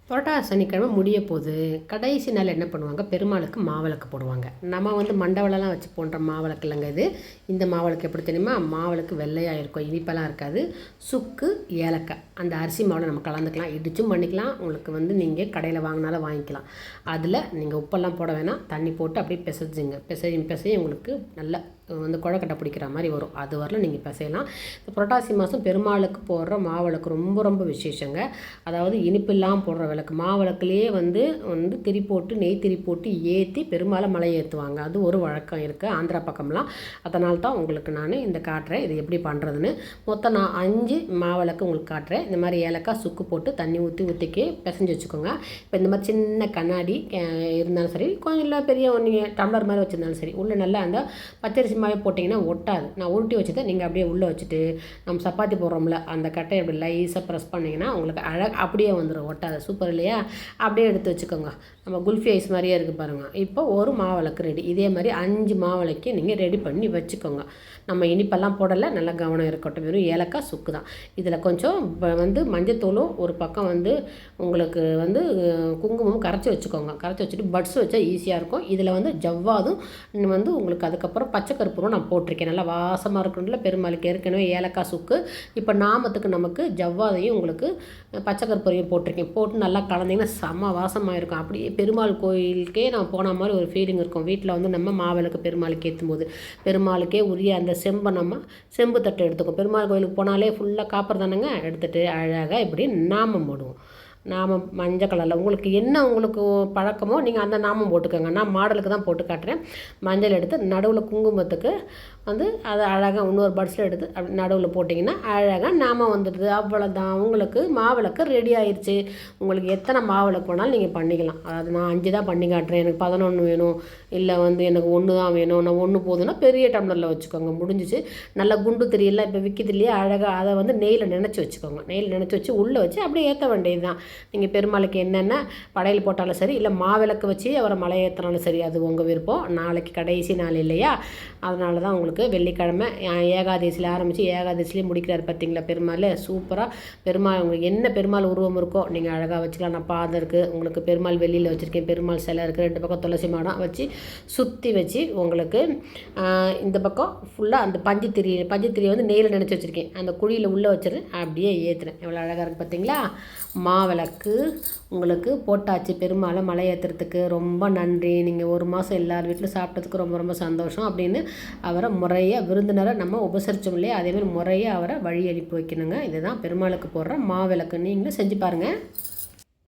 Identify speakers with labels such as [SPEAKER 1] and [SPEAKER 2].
[SPEAKER 1] புரட்டாசி சனிக்கிழமை முடிய போது கடைசி நாள் என்ன பண்ணுவாங்க, பெருமாளுக்கு மாவிளக்கு போடுவாங்க. நம்ம மண்டவெல்லாம் வச்சு போன்ற மாவிளக்கு இல்லைங்க இது. இந்த மாவிளக்கு எப்படி தெரியுமா, மாவிளக்கு வெள்ளையாக இருக்கும், இனிப்பெல்லாம் இருக்காது. சுக்கு, ஏலக்காய் அந்த அரிசி மாவில் நம்ம கலந்துக்கலாம், இடிச்சும் பண்ணிக்கலாம். உங்களுக்கு நீங்கள் கடையில் வாங்கினாலும் வாங்கிக்கலாம். அதில் நீங்கள் உப்பெல்லாம் போட வேணாம், தண்ணி போட்டு அப்படியே பிசைஞ்சுங்க. பிசையும் உங்களுக்கு நல்ல குழக்கட்டை பிடிக்கிற மாதிரி வரும். அது வரல நீங்கள் பிசையலாம். இந்த புரட்டாசி மாதம் பெருமாளுக்கு போடுற மாவிளக்கு ரொம்ப ரொம்ப விசேஷங்க. அதாவது இனிப்பு இல்லாமல் போடுற விளக்கு, மாவிளக்குலேயே திரி போட்டு நெய் திரி போட்டு ஏற்றி பெருமாளை மலை ஏற்றுவாங்க. அது ஒரு வழக்கம் இருக்குது ஆந்திரா பக்கம்லாம். அதனால தான் உங்களுக்கு நான் இந்த காட்டுறேன், இது எப்படி பண்ணுறதுன்னு. மொத்தம் நான் 5 மாவிளக்கு உங்களுக்கு காட்டுறேன். இந்த மாதிரி ஏலக்காய் சுக்கு போட்டு தண்ணி ஊற்றிக்கி பிசைஞ்சு வச்சுக்கோங்க. இப்போ இந்த மாதிரி சின்ன கண்ணாடி இருந்தாலும் சரி, கொஞ்சம் இல்லை பெரிய நீங்கள் டம்ளர் மாதிரி வச்சுருந்தாலும் சரி, உள்ளே நல்லா அந்த பச்சரிசி மாவை போட்டிங்கன்னா ஒட்டாது. நான் உருட்டி வச்சுட்டு நீங்கள் அப்படியே உள்ளே வச்சுட்டு நம்ம சப்பாத்தி போடுறோம்ல, அந்த கட்டையை அப்படி லைஸாக ப்ரெஸ் பண்ணிங்கன்னா உங்களுக்கு அப்படியே வந்துடும், ஒட்டாது. சூப்பர் இல்லையா? அப்படியே எடுத்து வச்சுக்கோங்க. நம்ம குல்ஃபி ஐஸ் மாதிரியே இருக்குது பாருங்கள். இப்போ ஒரு மாவிளக்கு ரெடி. இதே மாதிரி 5 மாவிளக்கு நீங்கள் ரெடி பண்ணி வச்சுக்கோங்க. நம்ம இனிப்பெல்லாம் போடலை, நல்லா கவனம் இருக்கட்டும். வெறும் ஏலக்காய் சுக்கு தான். இதில் கொஞ்சம் மஞ்சத்தூளும் ஒரு பக்கம் உங்களுக்கு குங்குமம் கரைச்சி வச்சுக்கோங்க. கரைச்சி வச்சுட்டு பட்ஸ் வச்சா ஈஸியாக இருக்கும். இதில் ஜவ்வாதும் உங்களுக்கு அதுக்கப்புறம் பச்சைக்கருப்பூரும் நான் போட்டிருக்கேன். நல்லா வாசமாக இருக்கணும்ல பெருமாளுக்கு. ஏற்கனவே ஏலக்காய் சுக்கு, இப்போ நாமத்துக்கு நமக்கு ஜவ்வாதையும் உங்களுக்கு பச்சைக்கருப்பூரையும் போட்டிருக்கேன். போட்டு நல்லா கலந்திங்கன்னா செம்ம வாசமாக இருக்கும். அப்படியே பெருமாள் கோயிலுக்கே நான் போன மாதிரி ஒரு ஃபீலிங் இருக்கும். வீட்டில் நம்ம மாவிளக்கு பெருமாளுக்கு ஏற்றும் போது பெருமாளுக்கே உரிய அந்த செம்பை நம்ம செம்பு தட்டு எடுத்துக்கோம். பெருமாள் கோயிலுக்கு போனாலே ஃபுல்லாக காப்பர் தானேங்க. எடுத்துகிட்டு அழகாக இப்படி நாமம் போடுவோம். நாமம் மஞ்சள் கலரில் உங்களுக்கு என்ன பழக்கமோ நீங்கள் அந்த நாமம் போட்டுக்கோங்க. நான் மாடலுக்கு தான் போட்டு காட்டுறேன். மஞ்சள் எடுத்து நடுவில் குங்குமத்துக்கு அதை அழகாக இன்னொரு பட்ஸில் எடுத்து அப்படி நடுவில் போட்டிங்கன்னா அழகாக நாமம் வந்துடுது. அவ்வளோதான், உங்களுக்கு மாவிளக்கு ரெடி ஆயிடுச்சு. உங்களுக்கு எத்தனை மாவிளக்கு வேணாலும் நீங்கள் பண்ணிக்கலாம். அதாவது நான் 5 தான் பண்ணி காட்டுறேன், எனக்கு 11 வேணும், இல்லை எனக்கு 1 தான் வேணும், நான் 1 போதுன்னா பெரிய டம்ளரில் வச்சுக்கோங்க. முடிஞ்சிச்சு. நல்லா குண்டு தெரியல இப்போ விற்கிது இல்லையா, அழகாக அதை நெய்யில் நினச்சி வச்சுக்கோங்க. நெய்யில் நினச்சி வச்சு உள்ளே வச்சு அப்படியே ஏற்ற வேண்டியது தான். நீங்கள் பெருமாளுக்கு என்னென்ன படையல் போட்டாலும் சரி, இல்லை மாவிளக்கு வச்சு அவரை மலை ஏற்றினாலும் சரி, அது உங்கள் விருப்பம். நாளைக்கு கடைசி நாள் இல்லையா, அதனால தான் உங்களுக்கு வெள்ளிக்கிழமை ஏகாதசியில் ஆரம்பித்து ஏகாதசிலேயே முடிக்கிறார் பார்த்தீங்களா பெருமாள். சூப்பராக பெருமாள் உங்களுக்கு என்ன பெருமாள் உருவம் இருக்கோ நீங்கள் அழகாக வச்சுக்கலாம். நான் பாதம் இருக்குது உங்களுக்கு, பெருமாள் வெளியில் வச்சுருக்கேன், பெருமாள் சிலை இருக்குது, 2 பக்கம் துளசி மாடம் வச்சு சுற்றி வச்சு உங்களுக்கு இந்த பக்கம் ஃபுல்லாக அந்த பஞ்சுத்திரியை நெய்யில் நினச்சி வச்சுருக்கேன். அந்த குழியில் உள்ளே வச்சுருக்கேன், அப்படியே ஏற்றுறேன். எவ்வளோ அழகாக இருக்குது பார்த்தீங்களா. மாவிளக்கு உங்களுக்கு போட்டாச்சு பெருமாளை மலை ஏற்றுறதுக்கு. ரொம்ப நன்றி, நீங்கள் 1 மாதம் எல்லார் வீட்டிலும் சாப்பிட்டதுக்கு ரொம்ப ரொம்ப சந்தோஷம் அப்படின்னு அவரை முறையாக விருந்தினரை நம்ம உபசரித்தோம் இல்லையா, அதேமாதிரி முறையாக அவரை வழி அனுப்பி வைக்கணுங்க. இதுதான் பெருமாளுக்கு போடுற மாவிளக்கு. நீங்களும் செஞ்சு பாருங்கள்.